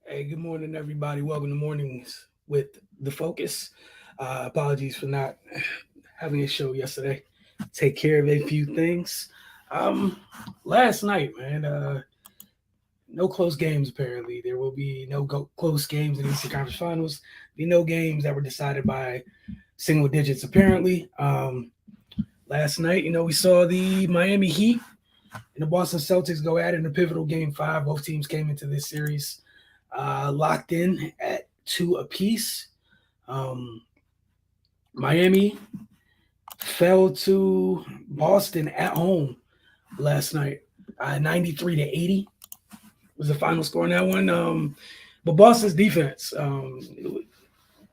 Hey, good morning, everybody. Welcome to Mornings with the Focus. Apologies for not having a show yesterday. Take care of a few things. Um, Last night, man, no close games. Apparently, there will be no close games in the Eastern Conference Finals. Be no games that were decided by single digits. Apparently, last night, we saw the Miami Heat and the Boston Celtics go at it in a pivotal game five. Both teams came into this series locked in at two apiece. Um, Miami fell to Boston at home last night. 93 to 80 was the final score in that one. But Boston's defense,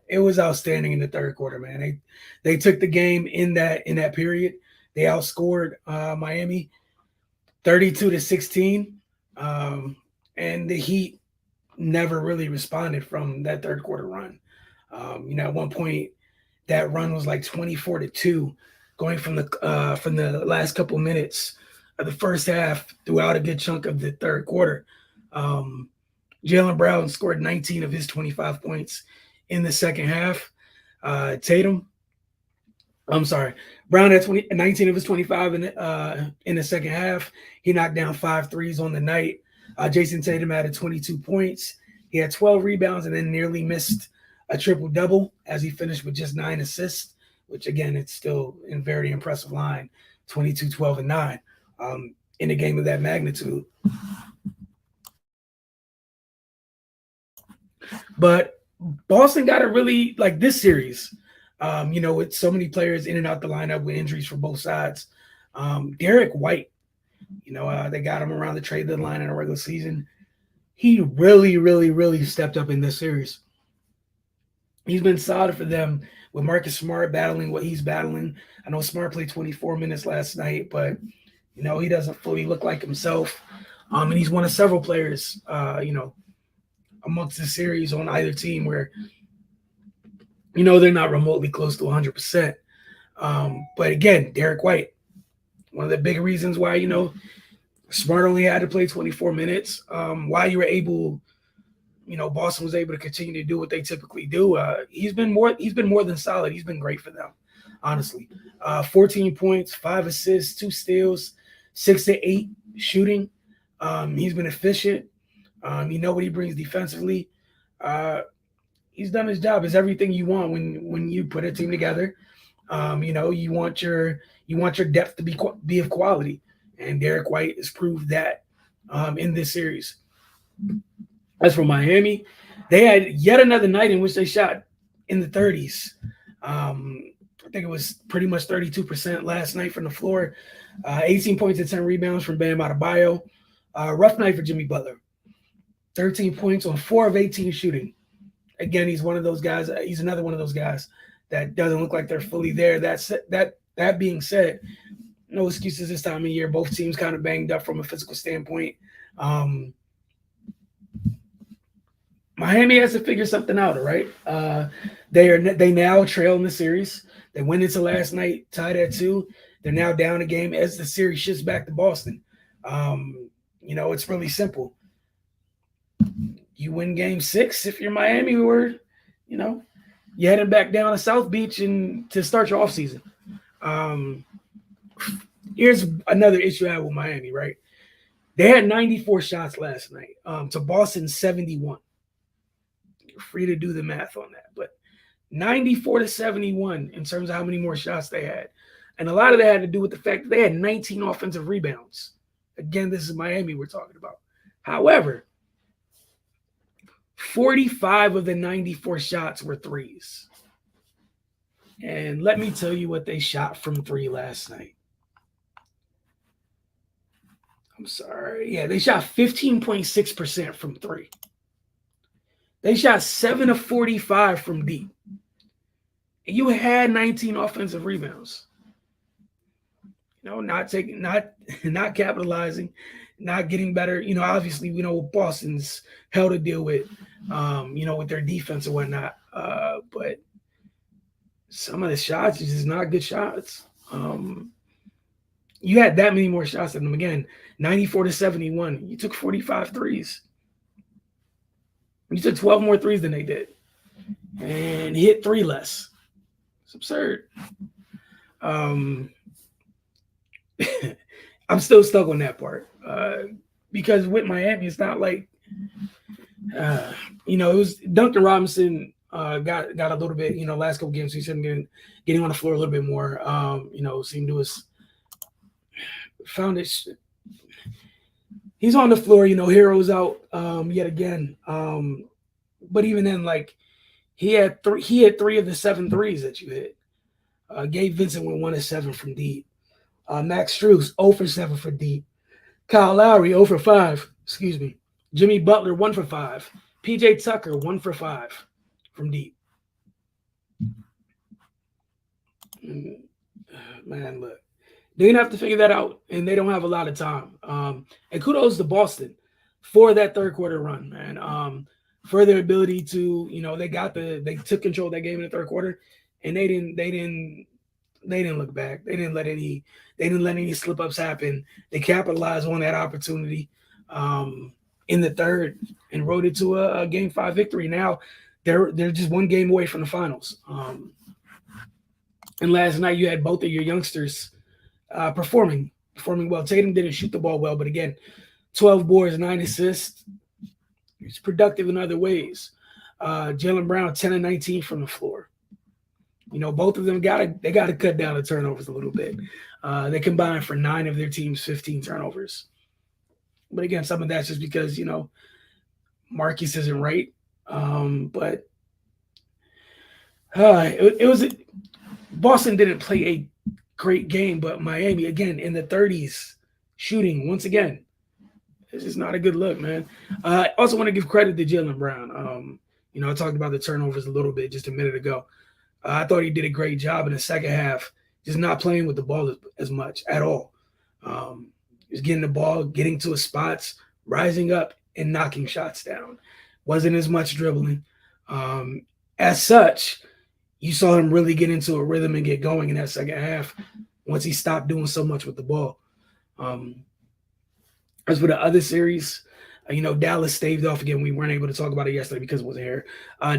it was outstanding in the third quarter, man. They took the game in that period. They outscored Miami 32 to 16. Um, and the Heat never really responded from that third quarter run. At one point that run was like 24-2, going from the last couple minutes of the first half throughout a good chunk of the third quarter. Um, Jalen Brown scored 19 of his 25 points in the second half. Tatum, I'm sorry, Brown had 19 of his 25 in the second half. He knocked down five threes on the night. Jason Tatum added 22 points. He had 12 rebounds and then nearly missed a triple double as he finished with just 9 assists, which again, it's still in very impressive line 22, 12, and 9 in a game of that magnitude. But Boston got a really like this series, with so many players in and out the lineup with injuries for both sides. Derek White, they got him around the trade deadline in a regular season. He really, really, really stepped up in this series. He's been solid for them with Marcus Smart battling what he's battling. I know Smart played 24 minutes last night, but he doesn't fully look like himself. And he's one of several players, amongst the series on either team where they're not remotely close to 100%. But again, Derek White, one of the big reasons why Smart only had to play 24 minutes. Why you were able Boston was able to continue to do what they typically do. He's been more than solid. He's been great for them, honestly. 14 points, 5 assists, 2 steals, 6 to 8 shooting. He's been efficient. You know what he brings defensively. Uh, he's done his job. It's everything you want when you put a team together. You want your depth to be of quality, and Derek White has proved that in this series. As for Miami, they had yet another night in which they shot in the 30s. I think it was pretty much 32% last night from the floor. 18 points and 10 rebounds from Bam Adebayo. Rough night for Jimmy Butler. 13 points on 4 of 18 shooting. Again, he's one of those guys. He's another one of those guys that doesn't look like they're fully there. That being said, no excuses this time of year. Both teams kind of banged up from a physical standpoint. Um, Miami has to figure something out, all right? They now trail in the series. They went into last night tied at 2. They're now down a game as the series shifts back to Boston. It's really simple. You win game 6 if you're Miami, or you know you're heading back down to South Beach and to start your offseason. Um, Here's another issue I have with Miami, right? They had 94 shots last night to Boston's 71. You're free to do the math on that, but 94 to 71 in terms of how many more shots they had. And a lot of that had to do with the fact that they had 19 offensive rebounds. Again, this is Miami we're talking about. However, 45 of the 94 shots were threes. And let me tell you what they shot from three last night. I'm sorry. Yeah, they shot 15.6% from three. They shot 7 of 45 from deep. And you had 19 offensive rebounds. Not capitalizing, not getting better. Obviously, we know Boston's hell to deal with, with their defense and whatnot. But some of the shots are just not good shots. You had that many more shots than them. Again, 94 to 71. You took 45 threes. He took 12 more threes than they did, and hit 3 less. It's absurd. Um, I'm still stuck on that part because with Miami, it's not like uh, it was Duncan Robinson got a little bit. Last couple games he's getting on the floor a little bit more. Seemed to us found it. He's on the floor. Heroes out yet again. But even then, like he had 3 of the 7 threes that you hit. Gabe Vincent went 1 of 7 from deep. Max Strus 0 for 7 for deep. Kyle Lowry 0 for 5. Excuse me. Jimmy Butler 1 for 5. PJ Tucker 1 for 5 from deep. Man, look, they're gonna have to figure that out, and they don't have a lot of time. And kudos to Boston for that third quarter run, man. For their ability to, they took control of that game in the third quarter, and they didn't look back. They didn't let any slip ups happen. They capitalized on that opportunity in the third and rode it to a Game 5 victory. Now they're just one game away from the finals. And last night you had both of your youngsters performing well. Tatum didn't shoot the ball well, but again, 12 boards, 9 assists. He's productive in other ways. Jaylen Brown 10 and 19 from the floor. Both of them got to cut down the turnovers a little bit. They combined for 9 of their team's 15 turnovers. But again, some of that's just because, Marcus isn't right. But it was Boston didn't play a great game, but Miami, again, in the 30s, shooting once again. This is not a good look, man. I also want to give credit to Jaylen Brown. I talked about the turnovers a little bit just a minute ago. I thought he did a great job in the second half, just not playing with the ball as much at all. Just getting the ball, getting to his spots, rising up, and knocking shots down. Wasn't as much dribbling. As such, you saw him really get into a rhythm and get going in that second half once he stopped doing so much with the ball. As for the other series, Dallas staved off again. We weren't able to talk about it yesterday because it wasn't here.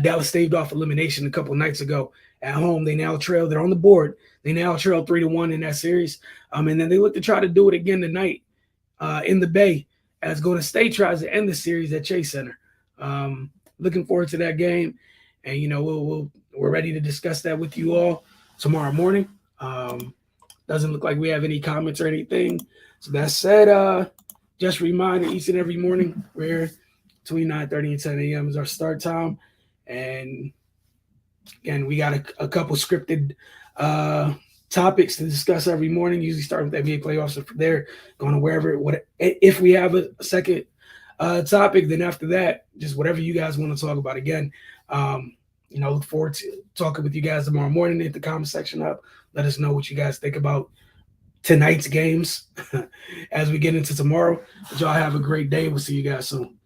Dallas staved off elimination a couple of nights ago at home. They now trail. They're on the board. They now trail 3-1 in that series. And then they look to try to do it again tonight in the Bay as Golden State tries to end the series at Chase Center. Looking forward to that game. And, we're ready to discuss that with you all tomorrow morning. Doesn't look like we have any comments or anything. So that said, just a reminder, each and every morning, we're between 9:30 and 10 a.m. is our start time. And again, we got a couple scripted topics to discuss every morning, usually starting with NBA playoffs. And from there, going to wherever. If we have a second topic, then after that, just whatever you guys want to talk about. Again, look forward to talking with you guys tomorrow morning. Hit the comment section up. Let us know what you guys think about tonight's games as we get into tomorrow. But y'all have a great day. We'll see you guys soon.